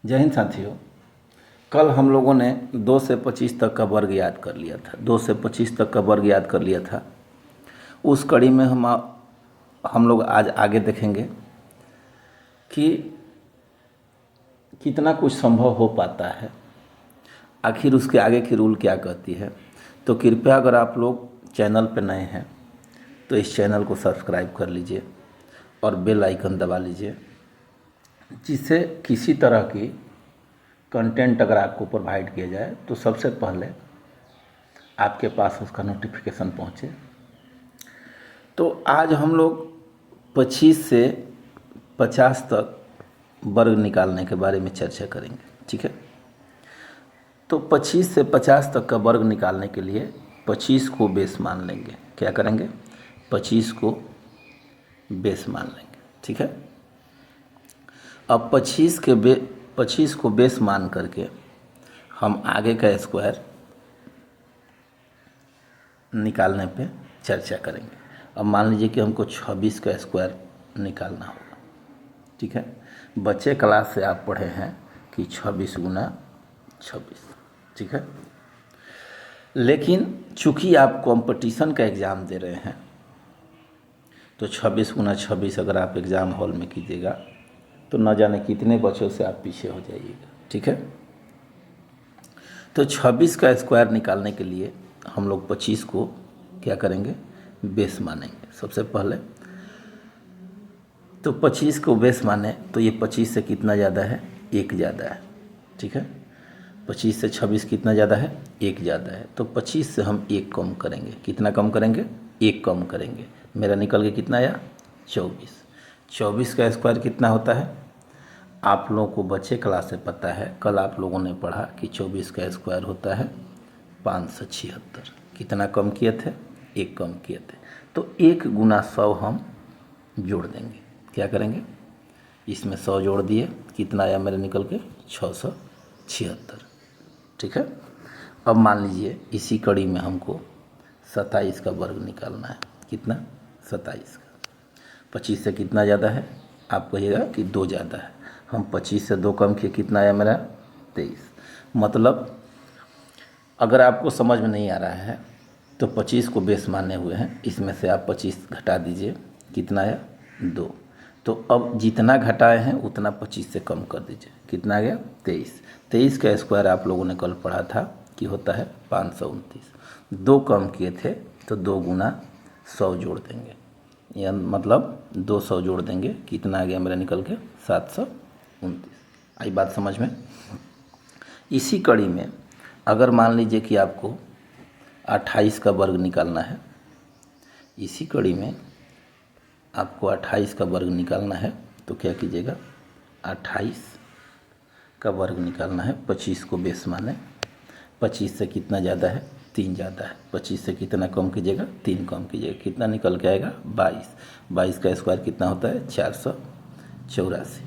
जय हिंद साथियों। कल हम लोगों ने 2 से 25 तक का वर्ग याद कर लिया था। 2 से 25 तक का वर्ग याद कर लिया था। उस कड़ी में हम लोग आज आगे देखेंगे कि कितना कुछ संभव हो पाता है, आखिर उसके आगे की रूल क्या कहती है। तो कृपया अगर आप लोग चैनल पर नए हैं तो इस चैनल को सब्सक्राइब कर लीजिए और बेल आइकन दबा लीजिए, जिससे किसी तरह की कंटेंट अगर आपको प्रोवाइड किया जाए तो सबसे पहले आपके पास उसका नोटिफिकेशन पहुंचे। तो आज हम लोग 25 से 50 तक वर्ग निकालने के बारे में चर्चा करेंगे, ठीक है। तो 25 से 50 तक का वर्ग निकालने के लिए 25 को बेस मान लेंगे। क्या करेंगे? 25 को बेस मान लेंगे, ठीक है। अब 25 को बेस मान करके हम आगे का स्क्वायर निकालने पे चर्चा करेंगे। अब मान लीजिए कि हमको 26 का स्क्वायर निकालना होगा, ठीक है। बच्चे क्लास से आप पढ़े हैं कि 26 गुना 26, ठीक है। लेकिन चूँकि आप कंपटीशन का एग्ज़ाम दे रहे हैं तो 26 गुना 26 अगर आप एग्ज़ाम हॉल में कीजिएगा तो न जाने कितने बच्चों से आप पीछे हो जाइएगा, ठीक है। तो 26 का स्क्वायर निकालने के लिए हम लोग 25 को क्या करेंगे? बेस मानेंगे सबसे पहले। तो 25 को बेस माने तो ये 25 से कितना ज़्यादा है? 1 ज़्यादा है, ठीक है। 25 से 26 कितना ज़्यादा है? 1 ज़्यादा है। तो 25 से हम 1 कम करेंगे। कितना कम करेंगे? 1 कम करेंगे। मेरा निकल के कितना आया? 24। 24 का स्क्वायर कितना होता है? आप लोगों को बच्चे क्लास से पता है, कल आप लोगों ने पढ़ा कि 24 का स्क्वायर होता है 576। कितना कम किए थे? 1 कम किए थे। तो 1 गुना 100 हम जोड़ देंगे। क्या करेंगे? इसमें 100 जोड़ दिए, कितना आया मेरे निकल के? 676, ठीक है। अब मान लीजिए इसी कड़ी में हमको 27 का वर्ग निकालना है। कितना? 27 का। 25 से कितना ज़्यादा है? आप कहिएगा कि 2 ज़्यादा है। हम 25 से 2 कम किए, कितना आया मेरा? 23। मतलब अगर आपको समझ में नहीं आ रहा है तो 25 को बेस माने हुए हैं, इसमें से आप 25 घटा दीजिए, कितना आया? 2। तो अब जितना घटाए हैं उतना 25 से कम कर दीजिए, कितना आ गया? 23। 23 का स्क्वायर आप लोगों ने कल पढ़ा था कि होता है 529। 2 कम किए थे तो 2 गुना 100 जोड़ देंगे, या मतलब 200 जोड़ देंगे, कितना आ गया मेरा निकल के? 729। आई बात समझ में? इसी कड़ी में अगर मान लीजिए कि आपको 28 का वर्ग निकालना है, इसी कड़ी में आपको 28 का वर्ग निकालना है तो क्या कीजिएगा? 28 का वर्ग निकालना है। 25 को बेस माने। 25 से कितना ज़्यादा है? 3 ज़्यादा है। 25 से कितना कम कीजिएगा? 3 कम कीजिएगा, कितना निकल के आएगा? 22। 22 का स्क्वायर कितना होता है? 484।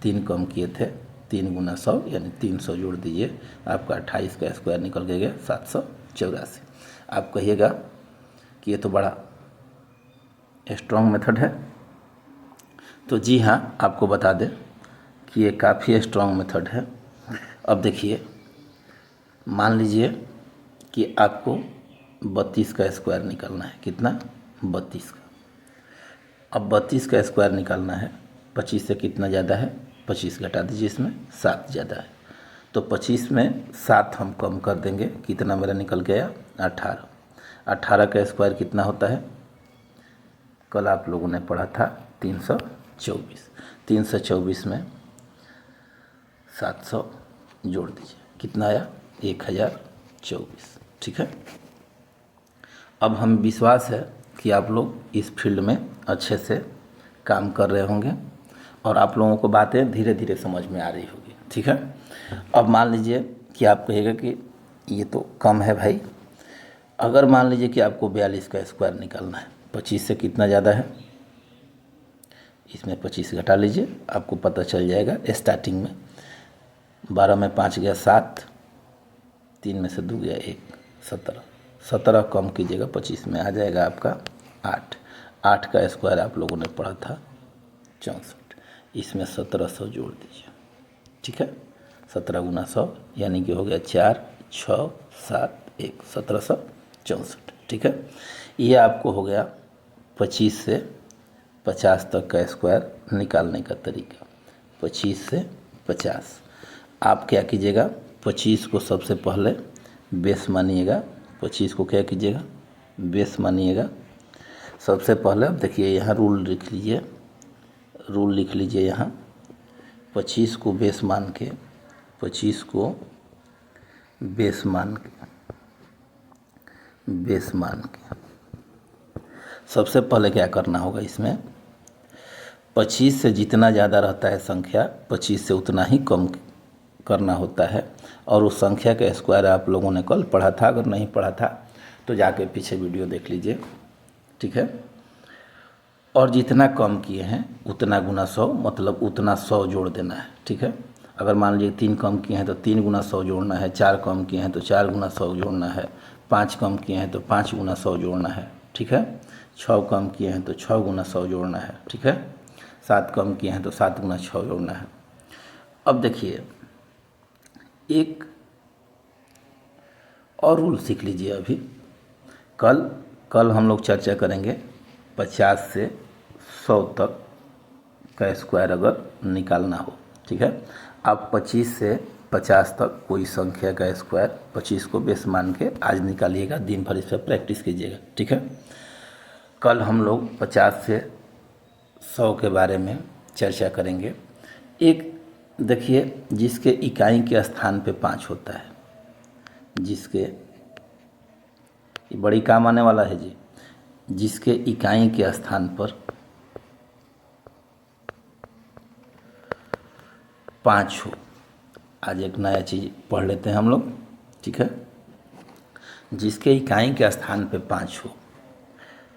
3 कम किए थे, 3 गुना 100 यानी 300 जोड़ दीजिए, आपका 28 का स्क्वायर निकल के गया 784। आप कहिएगा कि ये तो बड़ा स्ट्रॉन्ग मेथड है। तो जी हाँ, आपको बता दें कि ये काफ़ी स्ट्रॉन्ग मेथड है। अब देखिए, मान लीजिए कि आपको 32 का स्क्वायर निकालना है। कितना? 32 का। अब 32 का स्क्वायर निकालना है। 25 से कितना ज़्यादा है? 25 घटा दीजिए, इसमें 7 ज़्यादा है। तो 25 में 7 हम कम कर देंगे, कितना मेरा निकल गया? 18। 18 का स्क्वायर कितना होता है? कल आप लोगों ने पढ़ा था 324। 324 में 700 जोड़ दीजिए, कितना आया? 1024, ठीक है। अब हम विश्वास है कि आप लोग इस फील्ड में अच्छे से काम कर रहे होंगे और आप लोगों को बातें धीरे धीरे समझ में आ रही होगी, ठीक है। अब मान लीजिए कि आप कहिएगा कि ये तो कम है भाई। अगर मान लीजिए कि आपको 42 का स्क्वायर निकालना है, 25 से कितना ज़्यादा है? इसमें 25 घटा लीजिए, आपको पता चल जाएगा। स्टार्टिंग में 12 में 5 गया 7, 3 में से 2 गया 1, 17। 17 कम कीजिएगा, 25 में आ जाएगा आपका 8। 8 का स्क्वायर आप लोगों ने पढ़ा था 64। इसमें 1700 जोड़ दीजिए, ठीक है। 17 गुना 100 यानी कि हो गया 4, 6, 7, 1, 1764, ठीक है। ये आपको हो गया 25 से 50 तक का स्क्वायर निकालने का तरीका। 25 से 50 आप क्या कीजिएगा, 25 को सबसे पहले बेस मानिएगा। 25 को क्या कीजिएगा, बेस मानिएगा। सबसे पहले अब देखिए यहाँ रूल लिख लीजिए, रूल लिख लीजिए यहाँ। 25 को बेस मान के, 25 को बेस मान के, बेस मान के सबसे पहले क्या करना होगा, इसमें 25 से जितना ज़्यादा रहता है संख्या, 25 से उतना ही कम करना होता है। और उस संख्या का स्क्वायर आप लोगों ने कल पढ़ा था, अगर नहीं पढ़ा था तो जाके पीछे वीडियो देख लीजिए, ठीक है। और जितना कम किए हैं उतना गुना 100, मतलब उतना 100 जोड़ देना है, ठीक है। अगर मान लीजिए 3 कम किए हैं तो 3 गुना 100 जोड़ना है, 4 कम किए हैं तो 4 गुना 100 जोड़ना है, 5 कम किए हैं तो 5 गुना 100 जोड़ना है, ठीक है। 6 कम किए हैं तो 6 गुना 100 जोड़ना है, ठीक है। 7 कम किए हैं तो 7 गुना 6 जोड़ना है। अब देखिए एक और रूल सीख लीजिए अभी। कल हम लोग चर्चा करेंगे 50 से 100 तक का स्क्वायर अगर निकालना हो, ठीक है। आप 25 से 50 तक कोई संख्या का स्क्वायर 25 को बेस मान के आज निकालिएगा, दिन भर इस पर प्रैक्टिस कीजिएगा, ठीक है। कल हम लोग 50 से 100 के बारे में चर्चा करेंगे। एक देखिए जिसके इकाई के स्थान पे 5 होता है, जिसके, ये बड़ी काम आने वाला है जी, जिसके इकाई के स्थान पर 5 हो। आज एक नया चीज़ पढ़ लेते हैं हम लोग, ठीक है। जिसके इकाई के स्थान पे 5 हो,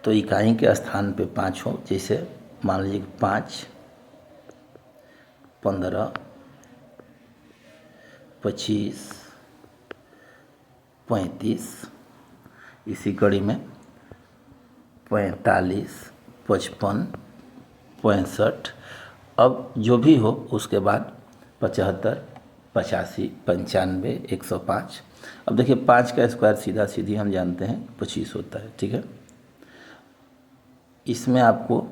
तो इकाई के स्थान पे 5 हो, जैसे मान लीजिए 5, 15, 25, 35, इसी कड़ी में 45, 55, 65, अब जो भी हो उसके बाद 75, 85, 95, 105। अब देखिए 5 का स्क्वायर सीधा सीधी हम जानते हैं 25 होता है, ठीक है। इसमें आपको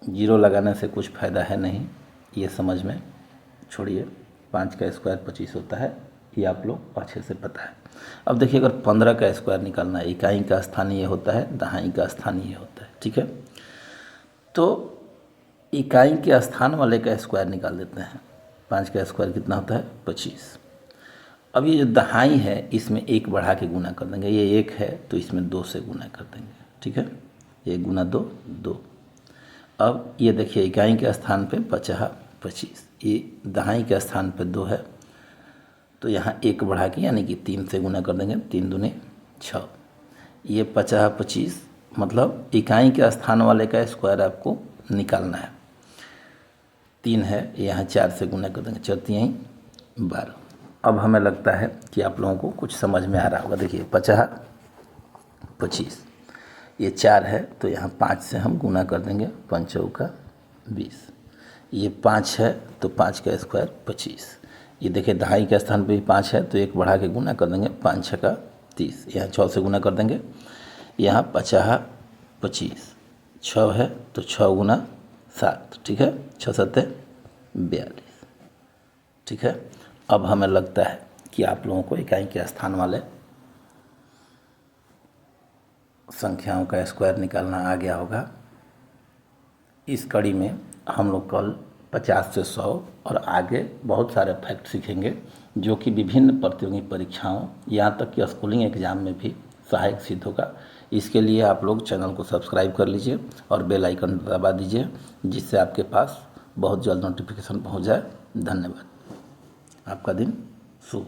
जीरो लगाने से कुछ फ़ायदा है नहीं, ये समझ में छोड़िए। 5 का स्क्वायर 25 होता है, ये आप लोग अच्छे से पता है। अब देखिए अगर 15 का स्क्वायर निकालना है, इकाई का स्थान ये होता है, दहाई का स्थान ये होता है, ठीक है। तो इकाई के स्थान वाले का स्क्वायर निकाल देते हैं। 5 का स्क्वायर कितना होता है, 25। अब ये जो दहाई है इसमें 1 बढ़ा के गुना कर देंगे, ये 1 है तो इसमें 2 से गुना कर देंगे, ठीक है। 1 गुना 2, 2। अब ये देखिए इकाई के स्थान पे 50, 25, ये दहाई के स्थान पे 2 है तो यहाँ 1 बढ़ा के यानी कि 3 से गुना कर देंगे, 3 दूने 6। ये 50, 25 मतलब इकाई के स्थान वाले का स्क्वायर आपको निकालना है। 3 है, यहाँ 4 से गुना कर देंगे, 4 3 12। अब हमें लगता है कि आप लोगों को कुछ समझ में आ रहा होगा। देखिए 50, 25, ये 4 है तो यहाँ 5 से हम गुना कर देंगे, 5 चौका 20। ये 5 है तो 5 का स्क्वायर 25। ये देखिए दहाई के स्थान पे भी 5 है तो 1 बढ़ा के गुना कर देंगे, 5 छक्का 30, यहाँ 6 से गुना कर देंगे। यहाँ 50, 25, 6 है तो 6 गुना 7, ठीक है, 6 7 42, ठीक है। अब हमें लगता है कि आप लोगों को इकाई के स्थान वाले संख्याओं का स्क्वायर निकालना आ गया होगा। इस कड़ी में हम लोग कल 50 से 100 और आगे बहुत सारे फैक्ट सीखेंगे जो कि विभिन्न प्रतियोगी परीक्षाओं, यहाँ तक कि स्कूलिंग एग्ज़ाम में भी सहायक सिद्ध होगा। इसके लिए आप लोग चैनल को सब्सक्राइब कर लीजिए और बेल आइकन दबा दीजिए, जिससे आपके पास बहुत जल्द नोटिफिकेशन पहुँच जाए। धन्यवाद। आपका दिन शुभ।